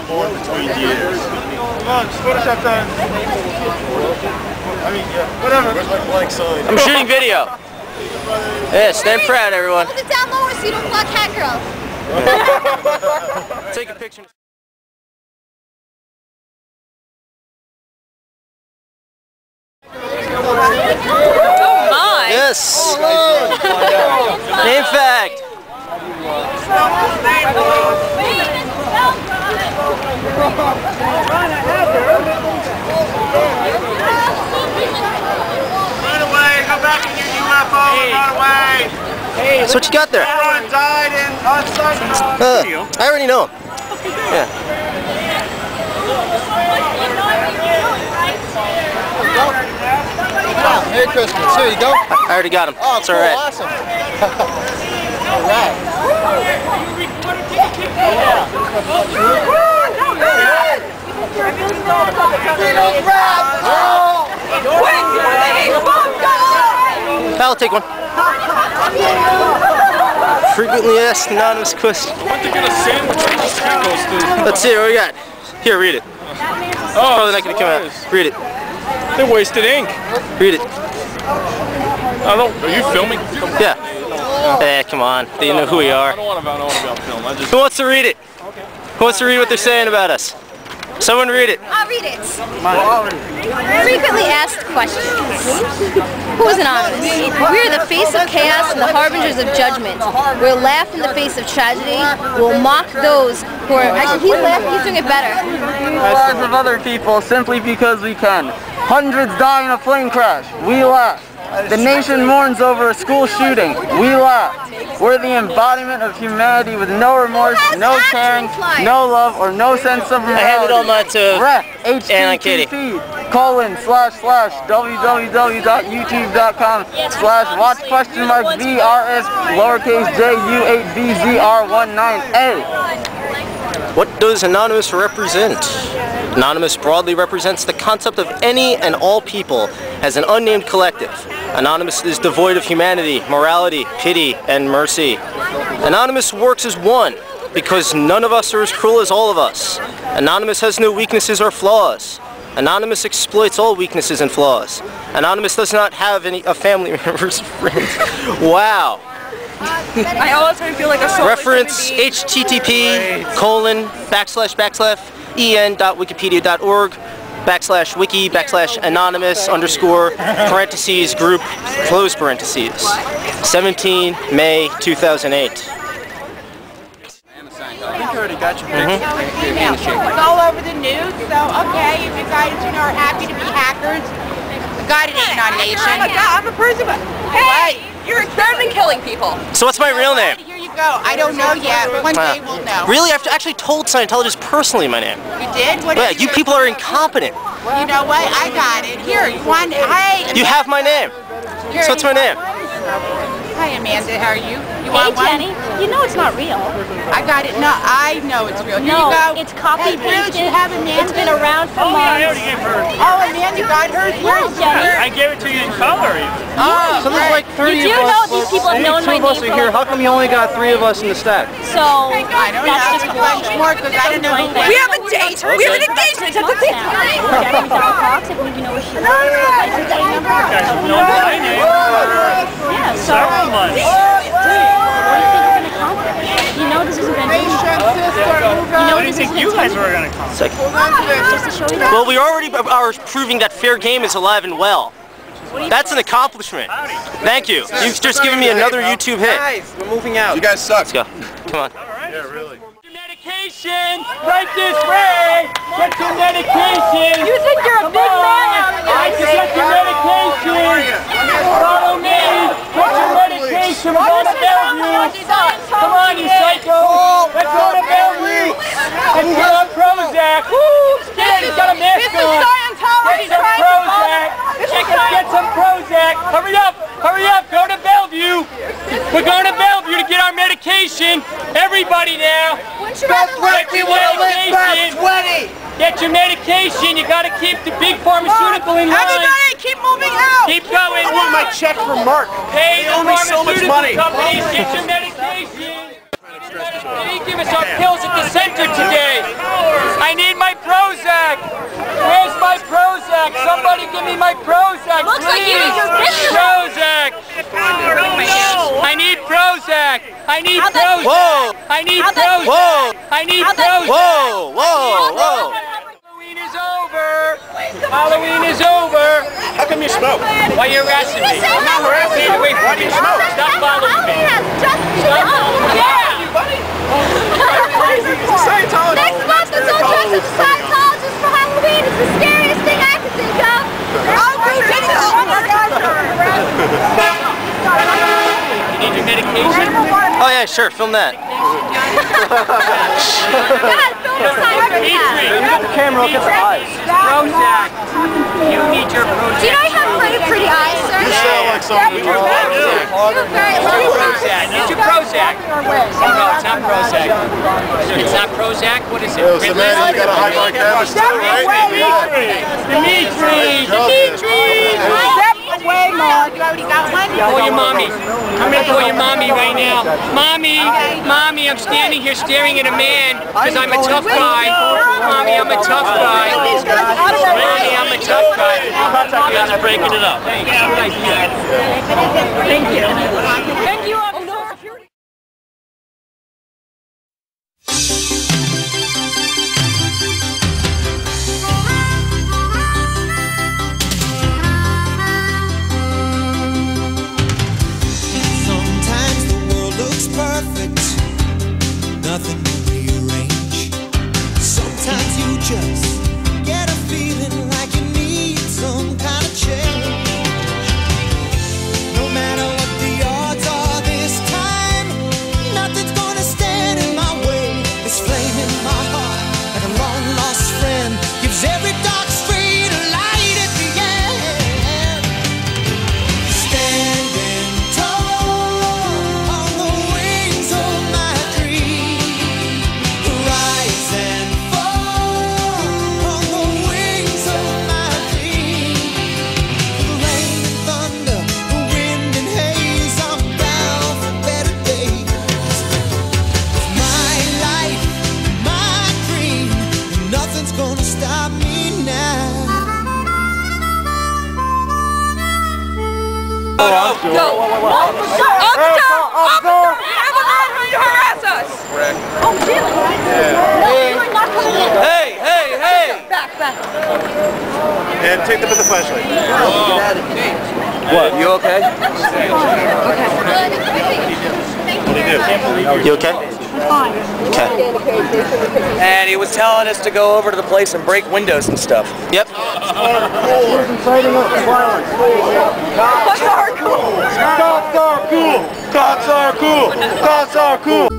born between years. Come on, Photoshop time. I mean, yeah, whatever. Where's my blank sign? I'm shooting video. Yeah, stand proud, everyone. Hold it down lower so you don't block Hat Girl. Take a picture. Oh my! Yes! Name fact! Run away, go back in your UFO and run away! Hey, so what you got there? Everyone died on Sunday. I already know him. Yeah. Merry Christmas. Here you go. I already got him. Oh, it's cool, alright. awesome. Alright. I'll take one. Frequently asked anonymous question. What, they're gonna sandwich these tacos, dude? Let's see what we got. Here, read it. Oh, probably not gonna come out. Read it. They wasted ink. Read it. I don't. Are you filming? Yeah. Eh, come on. They know who we I are. don't want to film. I just. Who wants to read it? Who wants to read what they're saying about us? Someone read it. I'll read it. Frequently asked questions. Who is anonymous? We are the face of chaos and the harbingers of judgment. We'll laugh in the face of tragedy. We'll mock those who are... Actually, he's laughing. He's doing it better. The lives of other people simply because we can. Hundreds die in a plane crash. We laugh. The nation mourns over a school shooting. We laugh. We're the embodiment of humanity with no remorse, no caring, no love, or no sense of morality. I handed all mine to Anna and Katie. www.youtube.com/watch?VRS_JU8BZR19A. What does Anonymous represent? Anonymous broadly represents the concept of any and all people as an unnamed collective. Anonymous is devoid of humanity, morality, pity, and mercy. Anonymous works as one because none of us are as cruel as all of us. Anonymous has no weaknesses or flaws. Anonymous exploits all weaknesses and flaws. Anonymous does not have any family members or friends. Wow. I always feel like a soul. Reference http://wiki.org/wiki/anonymous_parentheses group close parentheses 17 May 2008. I think you already got your picture. It's all over the news, so okay, if you guys are happy to be hackers, God, it ain't on nation. I'm a person, but hey, you're experiment killing people. So what's my real name? Here you go. I don't know yet, but one day we'll know. Really? I've actually told Scientologists personally my name. You did? What Yeah, you people are incompetent. You know what? I got it. Here, you want it? Hey. You have my name. Here, So what's my name? Hi, Amanda. How are you? You Hey, want one? Jenny, you know it's not real. I got it. No, I know it's real. Here No, you go. it's copy Bruce, you pasted. have Amanda. It's been around for months. I already gave her. Oh, Amanda got hers. Yeah, Jenny. I gave it to you in color. Oh, So there's like 30 You do of us. know these people have known my Two of us name are for here. like- How come you only got 3 of us in the stack? So, I don't know. that's just It's a bunch more because I don't know. We have a date. We have an engagement. That's a thing. Jenny talks if we know where she lives. Guys have known my name for Yeah, so several months. what do you think we're going to accomplish? You know this isn't going to What do you think you guys were going to come? Second. just to show you that. Well, we already are proving that fair game is alive and well. That's an accomplishment. Thank you. You've just given me another YouTube hit. Guys, we're moving out. You guys suck. Let's go. Come on. Yeah, really. Medication! Right this way! Get your medication! You think you're a big man out I can get your medication! Follow me! Get your medication! We're going to Bellevue! Come on, you psycho! Let's go to Bellevue! And get on Prozac! Woo! Scared, he's got a mask on! Get some Prozac! Get some Prozac! Hurry up! Hurry up! Go to Bellevue! We're going to Bellevue to get our medication! Everybody now! Get your medication. You got to keep the big pharmaceutical in line. Everybody, keep moving out. Keep going. I want my check from Mark. Pay the owe me so much pharmaceutical money. companies. Get your medication. They give us our pills at the center today. I need Prozac. Whoa, whoa, whoa. Halloween is over. Halloween is over. How come you smoke? Why are you harassing me? I'm not harassing you. Wait, why do you smoke? Stop following me. Stop following me. Yeah! Scientology. Next month, let's all dress as Scientologists for Halloween. It's the scariest thing I can think of. You need your medication? Oh yeah, sure, film that. God, film the sign right now. The camera, look at the eyes. Prozac. You need your Prozac. Do you know you have very pretty eyes, sir? You sound like someone who You're very Prozac. Get your Prozac. Oh no, it's not Prozac. It's not Prozac. What is it? Yo, Samantha, you got a high mark canvas too, right? Dimitri. Step away, Mom. You already got one? Call your mommy. I'm gonna call your mommy right now. Mommy, mommy, I'm standing here staring at a man because I'm a tough guy. Mommy, I'm a tough guy. Mommy, I'm a tough guy. You guys are breaking it up. Thanks. Thank you. Thank you, officer. Nothing to rearrange. Sometimes you just get a feeling like you need some kind of change. No matter what the odds are this time, nothing's gonna stand in my way. This flame in my heart, like a long lost friend, gives every dark street a light at the end. Standing tall on the wings of my dream. Rise and fall on the wings of my dream. The rain and thunder, the wind and haze, I'm bound for better days. My life, my dream, and nothing's gonna stop me now. Officer! I'm the man who you harass us! Oh, really? Hey, hey, hey! Back. And take them with the flashlight. What, you okay? What do you do? You okay? Okay. And he was telling us to go over to the place and break windows and stuff. Yep. Cops are cool! Cops are cool! Cops are cool! Cops are cool!